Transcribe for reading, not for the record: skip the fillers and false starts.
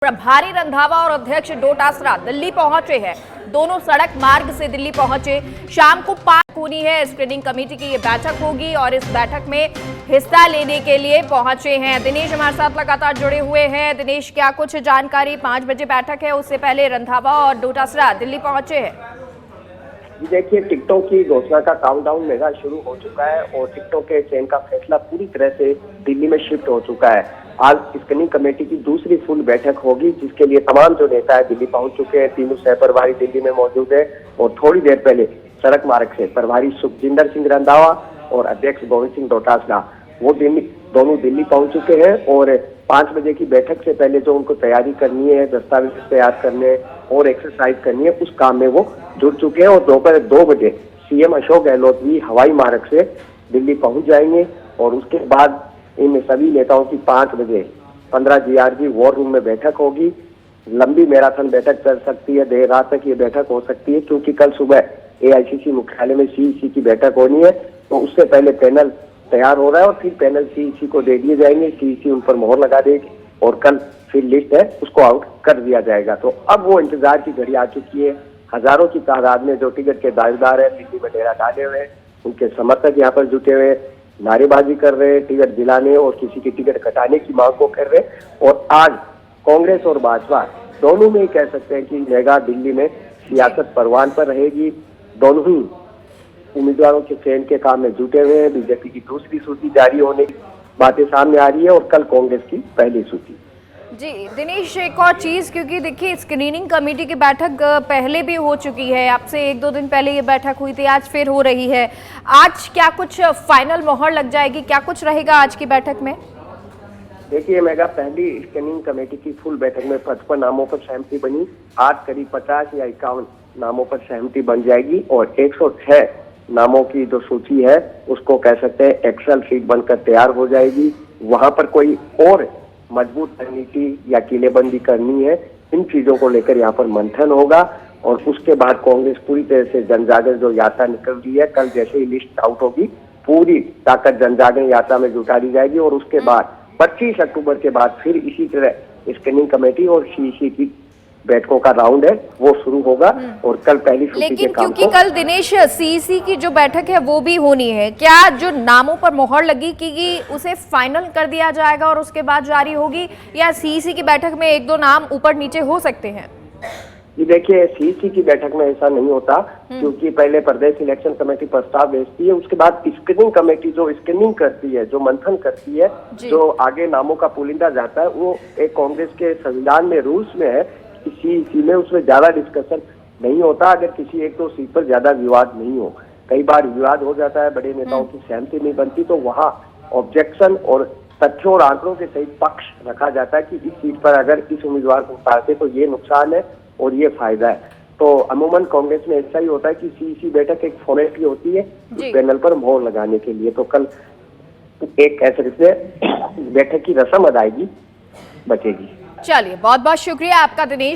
प्रभारी रंधावा और अध्यक्ष डोटासरा दिल्ली पहुंचे हैं। दोनों सड़क मार्ग से दिल्ली पहुंचे। शाम को 5 होनी है स्क्रीनिंग कमेटी की ये बैठक होगी और इस बैठक में हिस्सा लेने के लिए पहुंचे हैं। दिनेश हमारे साथ लगातार जुड़े हुए हैं। दिनेश, क्या कुछ जानकारी? 5 बजे बैठक है, उससे पहले रंधावा और डोटासरा दिल्ली पहुंचे हैं। देखिए, टिकटों की घोषणा का काउंटडाउन मेगा शुरू हो चुका है और टिकटों के चयन का फैसला पूरी तरह से दिल्ली में शिफ्ट हो चुका है। आज स्क्रीनिंग कमेटी की दूसरी फुल बैठक होगी, जिसके लिए तमाम जो नेता है दिल्ली पहुंच चुके हैं। तीनों सह प्रभारी दिल्ली में मौजूद है और थोड़ी देर पहले सड़क मार्ग से प्रभारी सुखजिंदर सिंह रंधावा और अध्यक्ष गोविंद सिंह डोटासरा वो दोनों दिल्ली पहुंच चुके हैं और 5 बजे की बैठक से पहले जो उनको तैयारी करनी है, दस्तावेज तैयार करने और एक्सरसाइज करनी है, उस काम में वो जुट चुके हैं। और दोपहर 2 बजे सीएम अशोक गहलोत भी हवाई मार्ग से दिल्ली पहुंच जाएंगे और उसके बाद इन सभी नेताओं की 5 बजे 15 GRG वॉर रूम में बैठक होगी। लंबी मैराथन बैठक चल सकती है, देर रात तक ये बैठक हो सकती है, क्योंकि कल सुबह AICC मुख्यालय में CEC की बैठक होनी है। तो उससे पहले पैनल तैयार हो रहा है और फिर पैनल CEC को दे दिए जाएंगे। CEC उन पर मोहर लगा देगी और कल फिर लिस्ट है उसको आउट कर दिया जाएगा। तो अब वो इंतजार की घड़ी आ चुकी है। हजारों की तादाद में जो टिकट के दावेदार है दिल्ली में डेरा डाले हुए हैं, उनके समर्थक यहाँ पर जुटे हुए, नारेबाजी कर रहे हैं, टिकट दिलाने और किसी की टिकट कटाने की मांग को कर रहे हैं। और आज कांग्रेस और भाजपा दोनों में ही कह सकते हैं कि मेगा दिल्ली में सियासत परवान पर रहेगी। दोनों ही उम्मीदवारों के चयन के काम में जुटे हुए हैं। बीजेपी की दूसरी सूची जारी होने की बातें सामने आ रही है और कल कांग्रेस की पहली सूची। जी दिनेश, एक और चीज, क्योंकि देखिए स्क्रीनिंग कमेटी की बैठक पहले भी हो चुकी है, आपसे 1-2 दिन पहले ये बैठक हुई थी, आज फिर हो रही है। आज क्या कुछ फाइनल मोहर लग जाएगी? क्या कुछ रहेगा आज की बैठक में? देखिए मेगा, पहली स्क्रीनिंग कमेटी की फुल बैठक में 55 नामों पर सहमति बनी। आज करीब 50 या 51 नामों पर सहमति बन जाएगी और 106 नामों की जो सूची है उसको कह सकते हैं एक्सेल शीट बनकर तैयार हो जाएगी। वहां पर कोई और मजबूत रणनीति या किलेबंदी करनी है, इन चीजों को लेकर यहाँ पर मंथन होगा। और उसके बाद कांग्रेस पूरी तरह से जनजागरण जो यात्रा निकल रही है, कल जैसे ही लिस्ट आउट होगी पूरी ताकत जनजागरण यात्रा में जुटा दी जाएगी और उसके बाद 25 अक्टूबर के बाद फिर इसी तरह स्क्रीनिंग कमेटी और CEC की बैठकों का राउंड है वो शुरू होगा और कल पहली सूची के लेकिन काम क्योंकि कल दिनेश CEC की जो बैठक है वो भी होनी है, क्या जो नामों पर मोहर लगी कि उसे फाइनल कर दिया जाएगा और उसके बाद जारी होगी, या CEC की बैठक में 1-2 नाम ऊपर नीचे हो सकते हैं? जी देखिए, CEC की बैठक में ऐसा नहीं होता, क्योंकि पहले प्रदेश इलेक्शन कमेटी प्रस्ताव भेजती है, उसके बाद स्क्रीनिंग कमेटी जो स्क्रीनिंग करती है, जो मंथन करती है, जो आगे नामों का पुलिंदा जाता है, वो एक कांग्रेस के संविधान में रूल्स में है कि CEC में उसमें ज्यादा डिस्कशन नहीं होता अगर किसी 1-2 सीट पर ज्यादा विवाद नहीं हो। कई बार विवाद हो जाता है, बड़े नेताओं की सहमति नहीं बनती, तो वहाँ ऑब्जेक्शन और तथ्यों और आंकड़ों के सही पक्ष रखा जाता है कि इस सीट पर अगर इस उम्मीदवार को उतारते तो ये नुकसान है और ये फायदा है। तो अमूमन कांग्रेस में ऐसा ही होता है कि CEC बैठक एक फॉर्मेलिटी होती है पैनल पर मोहर लगाने के लिए। तो कल एक ऐसे बैठक की रस्म अदायगी बचेगी। चलिए, बहुत बहुत शुक्रिया आपका दिनेश।